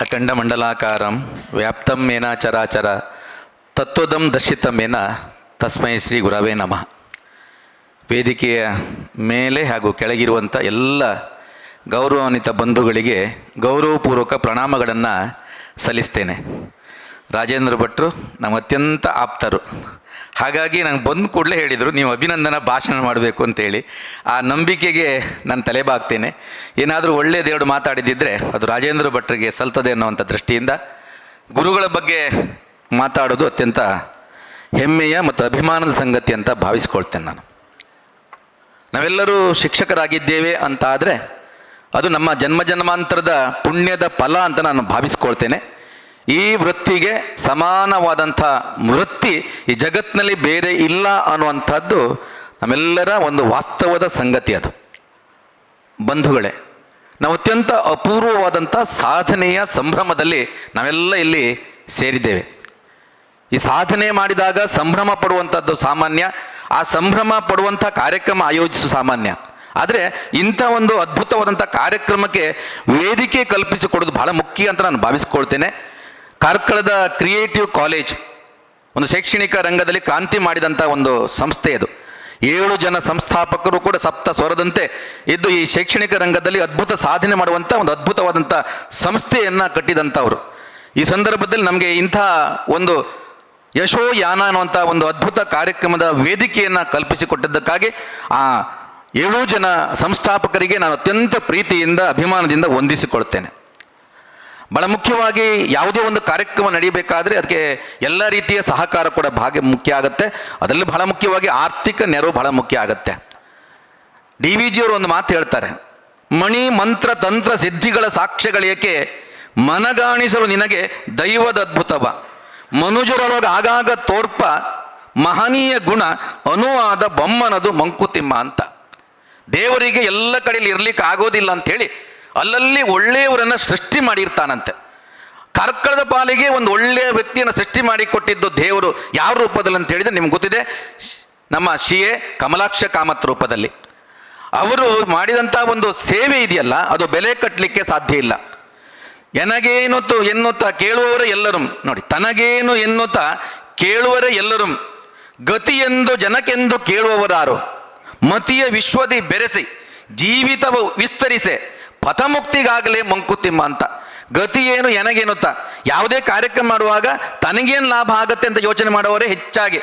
ಅಖಂಡಮಂಡಲಾಕಾರಂ ವ್ಯಾಪ್ತಂ ಮೇನ ಚರಾಚರ ತತ್ವದಂ ದರ್ಶಿತಮೇನ ತಸ್ಮೈ ಶ್ರೀ ಗುರವೇ ನಮಃ. ವೇದಿಕೆಯ ಮೇಲೆ ಹಾಗೂ ಕೆಳಗಿರುವಂಥ ಎಲ್ಲ ಗೌರವಾನ್ವಿತ ಬಂಧುಗಳಿಗೆ ಗೌರವಪೂರ್ವಕ ಪ್ರಣಾಮಗಳನ್ನು ಸಲ್ಲಿಸ್ತೇನೆ. ರಾಜೇಂದ್ರ ಭಟ್ರು ನಮ್ಮ ಅತ್ಯಂತ ಆಪ್ತರು, ಹಾಗಾಗಿ ನಂಗೆ ಬಂದ ಕೂಡಲೇ ಹೇಳಿದರು ನೀವು ಅಭಿನಂದನಾ ಭಾಷಣ ಮಾಡಬೇಕು ಅಂತೇಳಿ. ಆ ನಂಬಿಕೆಗೆ ನಾನು ತಲೆಬಾಗ್ತೇನೆ. ಏನಾದರೂ ಒಳ್ಳೆಯದೇಳು ಮಾತಾಡಿದ್ದಿದ್ದರೆ ಅದು ರಾಜೇಂದ್ರ ಭಟ್ರಿಗೆ ಸಲ್ತದೆ ಅನ್ನುವಂಥ ದೃಷ್ಟಿಯಿಂದ ಗುರುಗಳ ಬಗ್ಗೆ ಮಾತಾಡೋದು ಅತ್ಯಂತ ಹೆಮ್ಮೆಯ ಮತ್ತು ಅಭಿಮಾನದ ಸಂಗತಿ ಅಂತ ಭಾವಿಸ್ಕೊಳ್ತೇನೆ ನಾನು. ನಾವೆಲ್ಲರೂ ಶಿಕ್ಷಕರಾಗಿದ್ದೇವೆ ಅಂತ ಆದರೆ ಅದು ನಮ್ಮ ಜನ್ಮಾಂತರದ ಪುಣ್ಯದ ಫಲ ಅಂತ ನಾನು ಭಾವಿಸ್ಕೊಳ್ತೇನೆ. ಈ ವೃತ್ತಿಗೆ ಸಮಾನವಾದಂಥ ವೃತ್ತಿ ಈ ಜಗತ್ತಿನಲ್ಲಿ ಬೇರೆ ಇಲ್ಲ ಅನ್ನುವಂಥದ್ದು ನಮ್ಮೆಲ್ಲರ ಒಂದು ವಾಸ್ತವದ ಸಂಗತಿ. ಅದು ಬಂಧುಗಳೇ, ನಾವು ಅತ್ಯಂತ ಅಪೂರ್ವವಾದಂಥ ಸಾಧನೆಯ ಸಂಭ್ರಮದಲ್ಲಿ ನಾವೆಲ್ಲ ಇಲ್ಲಿ ಸೇರಿದ್ದೇವೆ. ಈ ಸಾಧನೆ ಮಾಡಿದಾಗ ಸಂಭ್ರಮ ಪಡುವಂಥದ್ದು ಸಾಮಾನ್ಯ, ಆ ಸಂಭ್ರಮ ಪಡುವಂಥ ಕಾರ್ಯಕ್ರಮ ಆಯೋಜಿಸು ಸಾಮಾನ್ಯ. ಆದರೆ ಇಂಥ ಒಂದು ಅದ್ಭುತವಾದಂಥ ಕಾರ್ಯಕ್ರಮಕ್ಕೆ ವೇದಿಕೆ ಕಲ್ಪಿಸಿಕೊಡೋದು ಬಹಳ ಮುಖ್ಯ ಅಂತ ನಾನು ಭಾವಿಸ್ಕೊಳ್ತೇನೆ. ಕಾರ್ಕಳದ ಕ್ರಿಯೇಟಿವ್ ಕಾಲೇಜ್ ಒಂದು ಶೈಕ್ಷಣಿಕ ರಂಗದಲ್ಲಿ ಕ್ರಾಂತಿ ಮಾಡಿದಂಥ ಒಂದು ಸಂಸ್ಥೆ ಅದು. 7 ಜನ ಸಂಸ್ಥಾಪಕರು ಕೂಡ ಸಪ್ತ ಸ್ವರದಂತೆ ಇದ್ದು ಈ ಶೈಕ್ಷಣಿಕ ರಂಗದಲ್ಲಿ ಅದ್ಭುತ ಸಾಧನೆ ಮಾಡುವಂಥ ಒಂದು ಅದ್ಭುತವಾದಂಥ ಸಂಸ್ಥೆಯನ್ನು ಕಟ್ಟಿದಂಥವರು. ಈ ಸಂದರ್ಭದಲ್ಲಿ ನಮಗೆ ಇಂಥ ಒಂದು ಯಶೋಯಾನ ಅನ್ನುವಂಥ ಒಂದು ಅದ್ಭುತ ಕಾರ್ಯಕ್ರಮದ ವೇದಿಕೆಯನ್ನು ಕಲ್ಪಿಸಿಕೊಟ್ಟಿದ್ದಕ್ಕಾಗಿ ಆ 7 ಜನ ಸಂಸ್ಥಾಪಕರಿಗೆ ನಾನು ಅತ್ಯಂತ ಪ್ರೀತಿಯಿಂದ ಅಭಿಮಾನದಿಂದ ವಂದಿಸಿಕೊಳ್ತೇನೆ. ಬಹಳ ಮುಖ್ಯವಾಗಿ ಯಾವುದೇ ಒಂದು ಕಾರ್ಯಕ್ರಮ ನಡೀಬೇಕಾದ್ರೆ ಅದಕ್ಕೆ ಎಲ್ಲ ರೀತಿಯ ಸಹಕಾರ ಕೂಡ ಮುಖ್ಯ ಆಗುತ್ತೆ. ಅದರಲ್ಲಿ ಬಹಳ ಮುಖ್ಯವಾಗಿ ಆರ್ಥಿಕ ನೆರವು ಬಹಳ ಮುಖ್ಯ ಆಗುತ್ತೆ. DVG ಅವರು ಒಂದು ಮಾತು ಹೇಳ್ತಾರೆ, ಮಣಿ ಮಂತ್ರ ತಂತ್ರ ಸಿದ್ಧಿಗಳ ಸಾಕ್ಷ್ಯಗಳೇಕೆ ಮನಗಾಣಿಸಲು ನಿನಗೆ ದೈವದ ಅದ್ಭುತವ, ಮನುಜರೊಳಗೆ ಆಗಾಗ ತೋರ್ಪ ಮಹನೀಯ ಗುಣ ಅನುವಾದ ಬೊಮ್ಮನದು ಮಂಕುತಿಮ್ಮ ಅಂತ. ದೇವರಿಗೆ ಎಲ್ಲ ಕಡೆಯಲ್ಲಿ ಇರ್ಲಿಕ್ಕೆ ಆಗೋದಿಲ್ಲ ಅಂಥೇಳಿ ಅಲ್ಲಲ್ಲಿ ಒಳ್ಳೆಯವರನ್ನು ಸೃಷ್ಟಿ ಮಾಡಿರ್ತಾನಂತೆ. ಕಾರ್ಕಳದ ಪಾಲಿಗೆ ಒಂದು ಒಳ್ಳೆಯ ವ್ಯಕ್ತಿಯನ್ನು ಸೃಷ್ಟಿ ಮಾಡಿಕೊಟ್ಟಿದ್ದು ದೇವರು ಯಾವ ರೂಪದಲ್ಲಿ ಅಂತ ಹೇಳಿದರೆ ನಿಮ್ಗೆ ಗೊತ್ತಿದೆ, ನಮ್ಮ ಶಿಯೆ ಕಮಲಾಕ್ಷ ಕಾಮತ್ ರೂಪದಲ್ಲಿ. ಅವರು ಮಾಡಿದಂಥ ಒಂದು ಸೇವೆ ಇದೆಯಲ್ಲ, ಅದು ಬೆಲೆ ಕಟ್ಟಲಿಕ್ಕೆ ಸಾಧ್ಯ ಇಲ್ಲ. ಎನಗೇನು ಎನ್ನುತ್ತಾ ಕೇಳುವವರೇ ಎಲ್ಲರೂ ನೋಡಿ, ತನಗೇನು ಎನ್ನುತ್ತಾ ಕೇಳುವರೇ ಎಲ್ಲರೂ ಗತಿಯೆಂದು ಜನಕ್ಕೆಂದು ಕೇಳುವವರಾರು, ಮತಿಯ ವಿಶ್ವದಿ ಬೆರೆಸಿ ಜೀವಿತವ ವಿಸ್ತರಿಸೆ ಪಥಮುಕ್ತಿಗಾಗಲೇ ಮಂಕುತಿಮ್ಮ ಅಂತ. ಗತಿ ಏನು ಎನಗೇನುತ್ತಾ ಯಾವುದೇ ಕಾರ್ಯಕ್ರಮ ಮಾಡುವಾಗ ತನಗೇನು ಲಾಭ ಆಗುತ್ತೆ ಅಂತ ಯೋಚನೆ ಮಾಡುವವರೇ ಹೆಚ್ಚಾಗಿ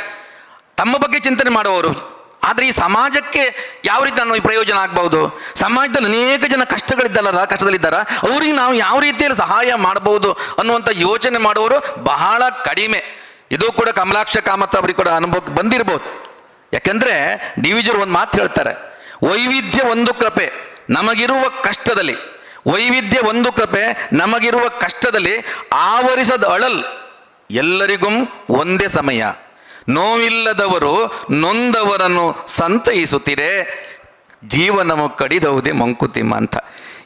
ತಮ್ಮ ಬಗ್ಗೆ ಚಿಂತನೆ ಮಾಡುವವರು. ಆದರೆ ಈ ಸಮಾಜಕ್ಕೆ ಯಾವ ರೀತಿ ಅನ್ನೋ ಪ್ರಯೋಜನ ಆಗ್ಬೋದು, ಸಮಾಜದಲ್ಲಿ ಅನೇಕ ಜನ ಕಷ್ಟದಲ್ಲಿದ್ದಾರ, ಅವ್ರಿಗೆ ನಾವು ಯಾವ ರೀತಿಯಲ್ಲಿ ಸಹಾಯ ಮಾಡಬಹುದು ಅನ್ನುವಂಥ ಯೋಚನೆ ಮಾಡುವವರು ಬಹಳ ಕಡಿಮೆ. ಇದು ಕೂಡ ಕಮಲಾಕ್ಷ ಕಾಮತ್ ಅವರಿಗೆ ಕೂಡ ಅನುಭವಕ್ಕೆ ಬಂದಿರ್ಬೋದು. ಯಾಕೆಂದರೆ DVG ಒಂದು ಮಾತು ಹೇಳ್ತಾರೆ, ವೈವಿಧ್ಯ ಒಂದು ಕೃಪೆ ನಮಗಿರುವ ಕಷ್ಟದಲ್ಲಿ, ವೈವಿಧ್ಯ ಒಂದು ಕೃಪೆ ನಮಗಿರುವ ಕಷ್ಟದಲ್ಲಿ ಆವರಿಸದ ಅಳಲ್ ಎಲ್ಲರಿಗೂ ಒಂದೇ ಸಮಯ, ನೋವಿಲ್ಲದವರು ನೊಂದವರನ್ನು ಸಂತೈಸುತ್ತೀರೆ, ಜೀವನವು ಕಡಿದವುದೇ ಮಂಕುತಿಮ್ಮ ಅಂತ.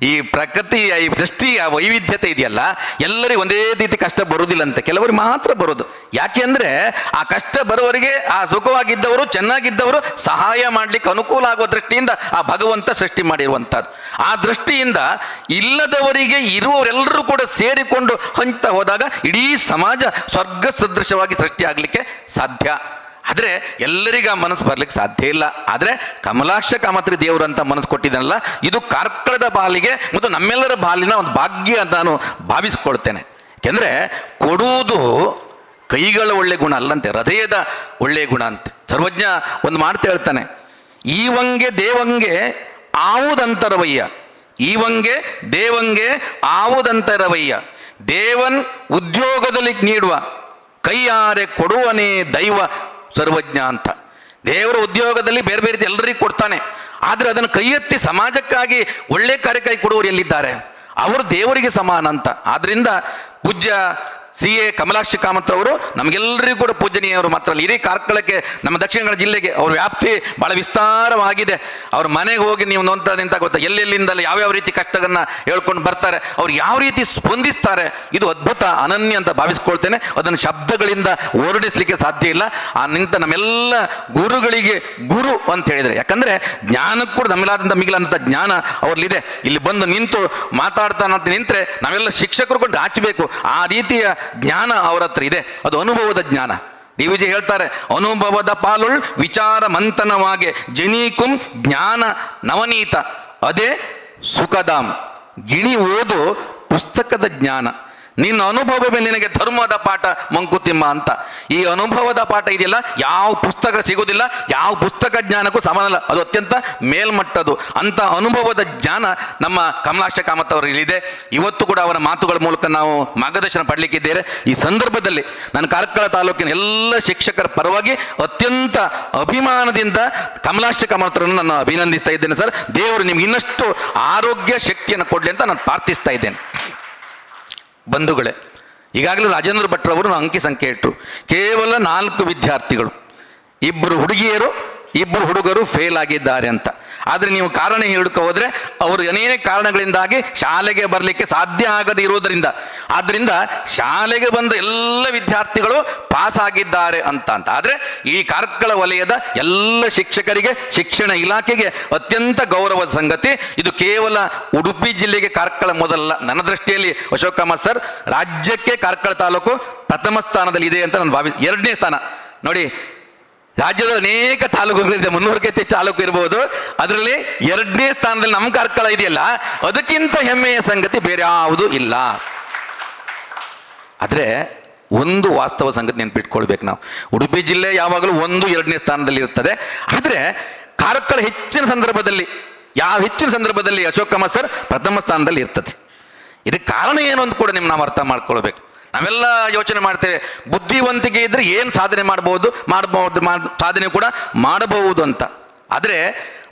ಈ ಪ್ರಕೃತಿಯ ಈ ಸೃಷ್ಟಿಯ ವೈವಿಧ್ಯತೆ ಇದೆಯಲ್ಲ, ಎಲ್ಲರಿಗೂ ಒಂದೇ ರೀತಿ ಕಷ್ಟ ಬರುವುದಿಲ್ಲಂತೆ, ಕೆಲವರಿಗೆ ಮಾತ್ರ ಬರೋದು. ಯಾಕೆ ಅಂದರೆ ಆ ಕಷ್ಟ ಬರುವವರಿಗೆ ಆ ಸುಖವಾಗಿದ್ದವರು ಚೆನ್ನಾಗಿದ್ದವರು ಸಹಾಯ ಮಾಡಲಿಕ್ಕೆ ಅನುಕೂಲ ಆಗುವ ದೃಷ್ಟಿಯಿಂದ ಆ ಭಗವಂತ ಸೃಷ್ಟಿ ಮಾಡಿರುವಂಥದ್ದು. ಆ ದೃಷ್ಟಿಯಿಂದ ಇಲ್ಲದವರಿಗೆ ಇರುವವರೆಲ್ಲರೂ ಕೂಡ ಸೇರಿಕೊಂಡು ಹಂಚ್ತಾ ಹೋದಾಗ ಇಡೀ ಸಮಾಜ ಸ್ವರ್ಗ ಸದೃಶವಾಗಿ ಸೃಷ್ಟಿಯಾಗಲಿಕ್ಕೆ ಸಾಧ್ಯ. ಆದರೆ ಎಲ್ಲರಿಗೂ ಆ ಮನಸ್ಸು ಬರಲಿಕ್ಕೆ ಸಾಧ್ಯ ಇಲ್ಲ. ಆದರೆ ಕಮಲಾಕ್ಷ ಕಾಮತ್ರಿ ದೇವರು ಅಂತ ಮನಸ್ಸು ಕೊಟ್ಟಿದ್ದಾನಲ್ಲ, ಇದು ಕಾರ್ಕಳದ ಬಾಲಿಗೆ ಮತ್ತು ನಮ್ಮೆಲ್ಲರ ಬಾಲಿನ ಒಂದು ಭಾಗ್ಯ ಅಂತ ನಾನು ಭಾವಿಸ್ಕೊಳ್ತೇನೆ. ಯಾಕೆಂದರೆ ಕೊಡುವುದು ಕೈಗಳ ಒಳ್ಳೆ ಗುಣ ಅಲ್ಲಂತೆ, ಹೃದಯದ ಒಳ್ಳೆಯ ಗುಣ ಅಂತೆ. ಸರ್ವಜ್ಞ ಒಂದು ಮಾಡ್ತಾ ಹೇಳ್ತಾನೆ, ಈವಂಗೆ ದೇವಂಗೆ ಆವುದಂತರವಯ್ಯ, ಈವಂಗೆ ದೇವಂಗೆ ಆವುದಂತರವಯ್ಯ, ದೇವನ್ ಉದ್ಯೋಗದಲ್ಲಿ ನೀಡುವ ಕೈಯಾರೆ ಕೊಡುವನೇ ದೈವ ಸರ್ವಜ್ಞ ಅಂತ. ದೇವರ ಉದ್ಯೋಗದಲ್ಲಿ ಬೇರೆ ಬೇರೆ ಎಲ್ಲರಿಗೂ ಕೊಡ್ತಾನೆ, ಆದರೆ ಅದನ್ನು ಕೈ ಎತ್ತಿ ಸಮಾಜಕ್ಕಾಗಿ ಒಳ್ಳೆ ಕಾರ್ಯಕ್ಕಾಗಿ ಕೊಡುವವರು ಎಲ್ಲಿದ್ದಾರೆ, ಅವರು ದೇವರಿಗೆ ಸಮಾನ ಅಂತ. ಆದ್ದರಿಂದ ಪೂಜ್ಯ CA ಕಮಲಾಕ್ಷಿ ಕಾಮತ್ ಅವರು ನಮಗೆಲ್ಲರಿಗೂ ಕೂಡ ಪೂಜನೀಯವರು ಮಾತ್ರ ಅಲ್ಲ, ಇಡೀ ಕಾರ್ಕಳಕ್ಕೆ, ನಮ್ಮ ದಕ್ಷಿಣ ಕನ್ನಡ ಜಿಲ್ಲೆಗೆ ಅವ್ರ ವ್ಯಾಪ್ತಿ ಬಹಳ ವಿಸ್ತಾರವಾಗಿದೆ. ಅವ್ರ ಮನೆಗೆ ಹೋಗಿ ನೀವು ನೋಡ್ತಾ ಗೊತ್ತಾ, ಎಲ್ಲೆಲ್ಲಿಂದಲೇ ಯಾವ್ಯಾವ ರೀತಿ ಕಷ್ಟಗಳನ್ನ ಹೇಳ್ಕೊಂಡು ಬರ್ತಾರೆ, ಅವ್ರು ಯಾವ ರೀತಿ ಸ್ಪಂದಿಸ್ತಾರೆ, ಇದು ಅದ್ಭುತ, ಅನನ್ಯ ಅಂತ ಭಾವಿಸ್ಕೊಳ್ತೇನೆ. ಅದನ್ನು ಶಬ್ದಗಳಿಂದ ವರ್ಣಿಸ್ಲಿಕ್ಕೆ ಸಾಧ್ಯ ಇಲ್ಲ. ಆ ನಿಂತ ನಮ್ಮೆಲ್ಲ ಗುರುಗಳಿಗೆ ಗುರು ಅಂತ ಹೇಳಿದರೆ, ಯಾಕಂದ್ರೆ ಜ್ಞಾನಕ್ಕೂ ಕೂಡ ನಮ್ಮೆಲ್ಲಾದಂಥ ಮಿಗಿಲಾದಂಥ ಜ್ಞಾನ ಅವ್ರಲ್ಲಿದೆ. ಇಲ್ಲಿ ಬಂದು ನಿಂತು ಮಾತಾಡ್ತಾನಂತ ನಿಂತರೆ ನಾವೆಲ್ಲ ಶಿಕ್ಷಕರು ಕೊಂಡು ಹಾಚಬೇಕು. ಆ ರೀತಿಯ ಜ್ಞಾನ ಅವರ ಹತ್ರ ಇದೆ. ಅದು ಅನುಭವದ ಜ್ಞಾನ. DVG ಹೇಳ್ತಾರೆ, ಅನುಭವದ ಪಾಲುಳ್ ವಿಚಾರ ಮಂಥನವಾಗೆ ಜನೀಕುಂ ಜ್ಞಾನ ನವನೀತ ಅದೇ ಸುಖದಾಮ್. ಗಿಣಿ ಓದು ಪುಸ್ತಕದ ಜ್ಞಾನ, ನಿನ್ನ ಅನುಭವವೇ ನಿನಗೆ ಧರ್ಮದ ಪಾಠ ಮಂಕುತಿಮ್ಮ ಅಂತ. ಈ ಅನುಭವದ ಪಾಠ ಇದೆಯಲ್ಲ, ಯಾವ ಪುಸ್ತಕ ಸಿಗೋದಿಲ್ಲ, ಯಾವ ಪುಸ್ತಕ ಜ್ಞಾನಕ್ಕೂ ಸಮಾನಲ್ಲ. ಅದು ಅತ್ಯಂತ ಮೇಲ್ಮಟ್ಟದು. ಅಂತ ಅನುಭವದ ಜ್ಞಾನ ನಮ್ಮ ಕಮಲಾಕ್ಷ ಕಾಮತ್ ಅವರಲ್ಲಿದೆ. ಇವತ್ತು ಕೂಡ ಅವರ ಮಾತುಗಳ ಮೂಲಕ ನಾವು ಮಾರ್ಗದರ್ಶನ ಪಡಲಿಕ್ಕಿದ್ದೇವೆ. ಈ ಸಂದರ್ಭದಲ್ಲಿ ನಾನು ಕಾರ್ಕಳ ತಾಲೂಕಿನ ಎಲ್ಲ ಶಿಕ್ಷಕರ ಪರವಾಗಿ ಅತ್ಯಂತ ಅಭಿಮಾನದಿಂದ ಕಮಲಾಕ್ಷ ಕಾಮತ್ ಅವರನ್ನು ನಾನು ಅಭಿನಂದಿಸ್ತಾ ಇದ್ದೇನೆ. ಸರ್, ದೇವರು ನಿಮ್ಗೆ ಇನ್ನಷ್ಟು ಆರೋಗ್ಯ ಶಕ್ತಿಯನ್ನು ಕೊಡಲಿ ಅಂತ ನಾನು ಪ್ರಾರ್ಥಿಸ್ತಾ ಇದ್ದೇನೆ. ಬಂಧುಗಳೇ, ಈಗಾಗಲೇ ರಾಜೇಂದ್ರ ಭಟ್ರವರು ಅಂಕಿ ಸಂಖ್ಯೆ ಇಟ್ಟರು. ಕೇವಲ 4 ವಿದ್ಯಾರ್ಥಿಗಳು, 2 ಹುಡುಗಿಯರು, 2 ಹುಡುಗರು ಫೇಲ್ ಆಗಿದ್ದಾರೆ ಅಂತ. ಆದರೆ ನೀವು ಕಾರಣ ಹುಡುಕ ಹೋದರೆ ಅವರು ಅನೇಕ ಕಾರಣಗಳಿಂದಾಗಿ ಶಾಲೆಗೆ ಬರಲಿಕ್ಕೆ ಸಾಧ್ಯ ಆಗದೇ ಇರುವುದರಿಂದ, ಆದ್ದರಿಂದ ಶಾಲೆಗೆ ಬಂದ ಎಲ್ಲ ವಿದ್ಯಾರ್ಥಿಗಳು ಪಾಸ್ ಆಗಿದ್ದಾರೆ ಅಂತ. ಆದರೆ ಈ ಕಾರ್ಕಳ ವಲಯದ ಎಲ್ಲ ಶಿಕ್ಷಕರಿಗೆ, ಶಿಕ್ಷಣ ಇಲಾಖೆಗೆ ಅತ್ಯಂತ ಗೌರವದ ಸಂಗತಿ ಇದು. ಕೇವಲ ಉಡುಪಿ ಜಿಲ್ಲೆಗೆ ಕಾರ್ಕಳ ಮೊದಲಲ್ಲ. ನನ್ನ ದೃಷ್ಟಿಯಲ್ಲಿ ಅಶೋಕ್ ಕಾಮತ್ ಸರ್, ರಾಜ್ಯಕ್ಕೆ ಕಾರ್ಕಳ ತಾಲೂಕು ಪ್ರಥಮ ಸ್ಥಾನದಲ್ಲಿ ಇದೆ ಅಂತ ನಾನು 2ನೇ ಸ್ಥಾನ ನೋಡಿ. ರಾಜ್ಯದ ಅನೇಕ ತಾಲೂಕುಗಳಿದೆ, 300ಕ್ಕೆ ಹೆಚ್ಚು ತಾಲೂಕು ಇರಬಹುದು, ಅದರಲ್ಲಿ 2ನೇ ಸ್ಥಾನದಲ್ಲಿ ನಮ್ಮ ಕಾರ್ಕಳ ಇದೆಯಲ್ಲ, ಅದಕ್ಕಿಂತ ಹೆಮ್ಮೆಯ ಸಂಗತಿ ಬೇರೆ ಯಾವುದೂ ಇಲ್ಲ. ಆದರೆ ಒಂದು ವಾಸ್ತವ ಸಂಗತಿ ನೆನ್ಪಿಟ್ಕೊಳ್ಬೇಕು ನಾವು, ಉಡುಪಿ ಜಿಲ್ಲೆ ಯಾವಾಗಲೂ 1, 2ನೇ ಸ್ಥಾನದಲ್ಲಿ ಇರ್ತದೆ. ಆದರೆ ಕಾರ್ಕಳ ಹೆಚ್ಚಿನ ಸಂದರ್ಭದಲ್ಲಿ ಅಶೋಕ್ ಕಾಮತ್ ಸರ್ ಪ್ರಥಮ ಸ್ಥಾನದಲ್ಲಿ ಇರ್ತದೆ. ಇದಕ್ಕೆ ಕಾರಣ ಏನು ಅಂತ ಕೂಡ ನಾವು ಅರ್ಥ ಮಾಡ್ಕೊಳ್ಬೇಕು. ನಾವೆಲ್ಲ ಯೋಚನೆ ಮಾಡ್ತೇವೆ, ಬುದ್ಧಿವಂತಿಕೆ ಇದ್ರೆ ಏನು ಸಾಧನೆ ಮಾಡಬಹುದು ಸಾಧನೆ ಕೂಡ ಮಾಡಬಹುದು ಅಂತ. ಆದರೆ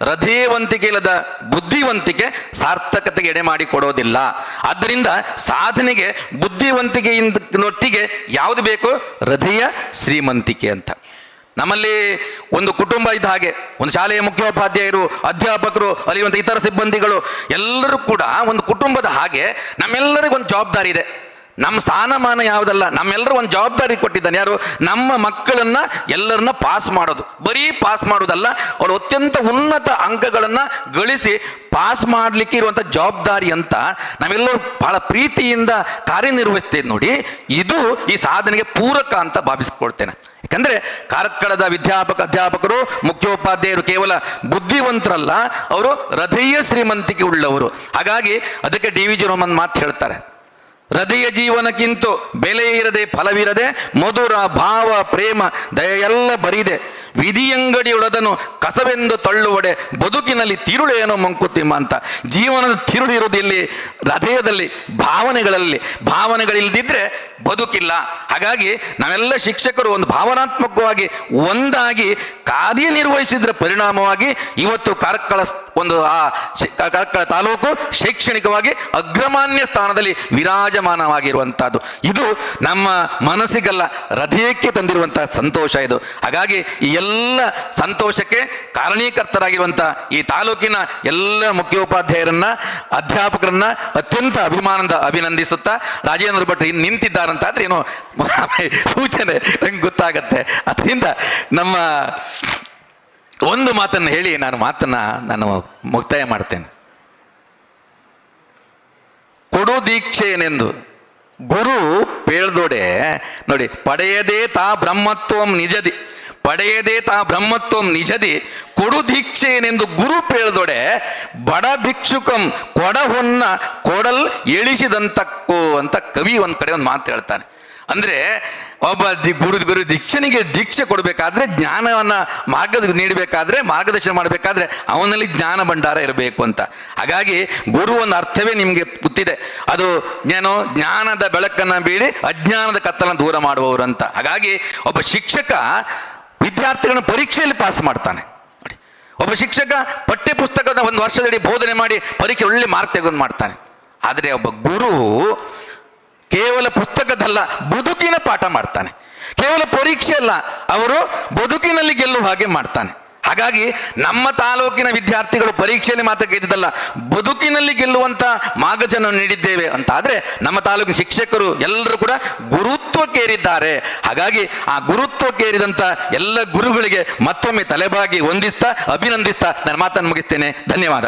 ಹೃದಯವಂತಿಕೆ ಇಲ್ಲದ ಬುದ್ಧಿವಂತಿಕೆ ಸಾರ್ಥಕತೆಗೆ ಎಡೆ ಮಾಡಿ ಕೊಡೋದಿಲ್ಲ. ಆದ್ದರಿಂದ ಸಾಧನೆಗೆ ಬುದ್ಧಿವಂತಿಕೆಯಿಂದೊಟ್ಟಿಗೆ ಯಾವುದು ಬೇಕು? ಹೃದಯ ಶ್ರೀಮಂತಿಕೆ ಅಂತ. ನಮ್ಮಲ್ಲಿ ಒಂದು ಕುಟುಂಬ ಇದ್ದ ಹಾಗೆ, ಒಂದು ಶಾಲೆಯ ಮುಖ್ಯೋಪಾಧ್ಯಾಯರು, ಅಧ್ಯಾಪಕರು, ಅಲ್ಲಿರುವಂಥ ಇತರ ಸಿಬ್ಬಂದಿಗಳು ಎಲ್ಲರೂ ಕೂಡ ಒಂದು ಕುಟುಂಬದ ಹಾಗೆ ನಮ್ಮೆಲ್ಲರಿಗೂ ಒಂದು ಜವಾಬ್ದಾರಿ ಇದೆ. ನಮ್ಮ ಸ್ಥಾನಮಾನ ಯಾವುದಲ್ಲ, ನಮ್ಮೆಲ್ಲರೂ ಒಂದು ಜವಾಬ್ದಾರಿ ಕೊಟ್ಟಿದ್ದಾನೆ. ಯಾರು? ನಮ್ಮ ಮಕ್ಕಳನ್ನ ಎಲ್ಲರನ್ನ ಪಾಸ್ ಮಾಡೋದು. ಬರೀ ಪಾಸ್ ಮಾಡೋದಲ್ಲ, ಅವರು ಅತ್ಯಂತ ಉನ್ನತ ಅಂಕಗಳನ್ನು ಗಳಿಸಿ ಪಾಸ್ ಮಾಡಲಿಕ್ಕೆ ಇರುವಂಥ ಜವಾಬ್ದಾರಿ ಅಂತ ನಾವೆಲ್ಲರೂ ಬಹಳ ಪ್ರೀತಿಯಿಂದ ಕಾರ್ಯನಿರ್ವಹಿಸ್ತೇವೆ ನೋಡಿ. ಇದು ಈ ಸಾಧನೆಗೆ ಪೂರಕ ಅಂತ ಭಾವಿಸ್ಕೊಳ್ತೇನೆ. ಯಾಕಂದರೆ ಕಾರ್ಕಳದ ಅಧ್ಯಾಪಕರು, ಮುಖ್ಯೋಪಾಧ್ಯಾಯರು ಕೇವಲ ಬುದ್ಧಿವಂತರಲ್ಲ, ಅವರು ಹೃದಯ ಶ್ರೀಮಂತಿಕೆ ಉಳ್ಳವರು. ಹಾಗಾಗಿ ಅದಕ್ಕೆ DVG ಒಂದು ಮಾತು ಹೇಳ್ತಾರೆ, ಹೃದಯ ಜೀವನಕ್ಕಿಂತ ಬೆಲೆ ಇರದೆ ಫಲವಿರದೆ ಮಧುರ ಭಾವ ಪ್ರೇಮ ದಯೆಲ್ಲ ಬರಿದೆ ವಿಧಿಯಂಗಡಿಯೊಳದನು ಕಸವೆಂದು ತಳ್ಳುವಡೆ ಬದುಕಿನಲ್ಲಿ ತಿರುಳೇನೋ ಮಂಕುತಿಮ್ಮ ಅಂತ. ಜೀವನದ ತಿರುಳು ಇರುವುದು ಇಲ್ಲಿ ಹೃದಯದಲ್ಲಿ, ಭಾವನೆಗಳಿಲ್ಲದಿದ್ದರೆ ಬದುಕಿಲ್ಲ. ಹಾಗಾಗಿ ನಾವೆಲ್ಲ ಶಿಕ್ಷಕರು ಒಂದು ಭಾವನಾತ್ಮಕವಾಗಿ ಒಂದಾಗಿ ಕಾರ್ಯನಿರ್ವಹಿಸಿದ್ರ ಪರಿಣಾಮವಾಗಿ ಇವತ್ತು ಕಾರ್ಕಳ ತಾಲೂಕು ಶೈಕ್ಷಣಿಕವಾಗಿ ಅಗ್ರಮಾನ್ಯ ಸ್ಥಾನದಲ್ಲಿ ವಿರಾಜಮಾನವಾಗಿರುವಂಥದ್ದು. ಇದು ನಮ್ಮ ಮನಸ್ಸಿಗಲ್ಲ, ಹೃದಯಕ್ಕೆ ತಂದಿರುವಂತಹ ಸಂತೋಷ ಇದು. ಹಾಗಾಗಿ ಈ ಎಲ್ಲ ಸಂತೋಷಕ್ಕೆ ಕಾರಣೀಕರ್ತರಾಗಿರುವಂಥ ಈ ತಾಲೂಕಿನ ಎಲ್ಲ ಮುಖ್ಯೋಪಾಧ್ಯಾಯರನ್ನ, ಅಧ್ಯಾಪಕರನ್ನ ಅತ್ಯಂತ ಅಭಿಮಾನದಿಂದ ಅಭಿನಂದಿಸುತ್ತಾ, ರಾಜೇಂದ್ರ ಭಟ್ ಇನ್ನು ನಿಂತಿದ್ದಾರಂತ ಆದ್ರೆ ಏನೋ ಸೂಚನೆ ನಂಗೆ ಗೊತ್ತಾಗತ್ತೆ. ಅದರಿಂದ ನಮ್ಮ ಒಂದು ಮಾತನ್ನು ಹೇಳಿ ನಾನು ಮುಕ್ತಾಯ ಮಾಡ್ತೇನೆ. ಕೊಡು ದೀಕ್ಷೆಯನೆಂದು ಗುರು ಪೇಳ್ದೊಡೆ ನೋಡಿ, ಪಡೆಯದೇ ತಾ ಬ್ರಹ್ಮತ್ವಂ ನಿಜದಿ ಕೊಡು ದೀಕ್ಷೆಯನೆಂದು ಗುರು ಪೇಳ್ದೊಡೆ ಬಡ ಭಿಕ್ಷುಕಂ ಕೊಡ ಹೊನ್ನ ಕೊಡಲ್ ಎಳಿಸಿದಂತಕ್ಕೋ ಅಂತ ಕವಿ ಒಂದು ಕಡೆ ಒಂದು ಮಾತು ಹೇಳ್ತಾನೆ. ಅಂದರೆ ಒಬ್ಬ ಗುರು ದೀಕ್ಷನಿಗೆ ದೀಕ್ಷೆ ಕೊಡಬೇಕಾದ್ರೆ, ಜ್ಞಾನವನ್ನು ನೀಡಬೇಕಾದ್ರೆ, ಮಾರ್ಗದರ್ಶನ ಮಾಡಬೇಕಾದ್ರೆ ಅವನಲ್ಲಿ ಜ್ಞಾನ ಭಂಡಾರ ಇರಬೇಕು ಅಂತ. ಹಾಗಾಗಿ ಗುರು ಒಂದು ಅರ್ಥವೇ ನಿಮಗೆ ಗೊತ್ತಿದೆ, ಅದು ಜ್ಞಾನದ ಬೆಳಕನ್ನು ಬೀಳಿ ಅಜ್ಞಾನದ ಕತ್ತಲನ್ನು ದೂರ ಮಾಡುವವರು ಅಂತ. ಹಾಗಾಗಿ ಒಬ್ಬ ಶಿಕ್ಷಕ ವಿದ್ಯಾರ್ಥಿಗಳನ್ನು ಪರೀಕ್ಷೆಯಲ್ಲಿ ಪಾಸ್ ಮಾಡ್ತಾನೆ. ಒಬ್ಬ ಶಿಕ್ಷಕ ಪಠ್ಯ ಪುಸ್ತಕದ ಒಂದು ವರ್ಷದಡಿ ಬೋಧನೆ ಮಾಡಿ ಪರೀಕ್ಷೆ ಒಳ್ಳೆ ಮಾರ್ಕ್ ತೆಗೆದು ಮಾಡ್ತಾನೆ. ಆದರೆ ಒಬ್ಬ ಗುರು ಕೇವಲ ಪುಸ್ತಕದಲ್ಲ, ಬದುಕಿನ ಪಾಠ ಮಾಡ್ತಾನೆ. ಕೇವಲ ಪರೀಕ್ಷೆ ಅಲ್ಲ, ಅವರು ಬದುಕಿನಲ್ಲಿ ಗೆಲ್ಲುವ ಹಾಗೆ ಮಾಡ್ತಾನೆ. ಹಾಗಾಗಿ ನಮ್ಮ ತಾಲೂಕಿನ ವಿದ್ಯಾರ್ಥಿಗಳು ಪರೀಕ್ಷೆಯಲ್ಲಿ ಮಾತ್ರ ಗೆದ್ದಿದ್ದಲ್ಲ, ಬದುಕಿನಲ್ಲಿ ಗೆಲ್ಲುವಂಥ ಮಾಗಜನ್ನು ನೀಡಿದ್ದೇವೆ ಅಂತ ಆದರೆ ನಮ್ಮ ತಾಲೂಕಿನ ಶಿಕ್ಷಕರು ಎಲ್ಲರೂ ಕೂಡ ಗುರುತ್ವಕ್ಕೇರಿದ್ದಾರೆ. ಹಾಗಾಗಿ ಆ ಗುರುತ್ವಕ್ಕೇರಿದಂಥ ಎಲ್ಲ ಗುರುಗಳಿಗೆ ಮತ್ತೊಮ್ಮೆ ತಲೆಬಾಗಿ ವಂದಿಸ್ತಾ ಅಭಿನಂದಿಸ್ತಾ ನನ್ನ ಮಾತನ್ನು ಮುಗಿಸ್ತೇನೆ. ಧನ್ಯವಾದ.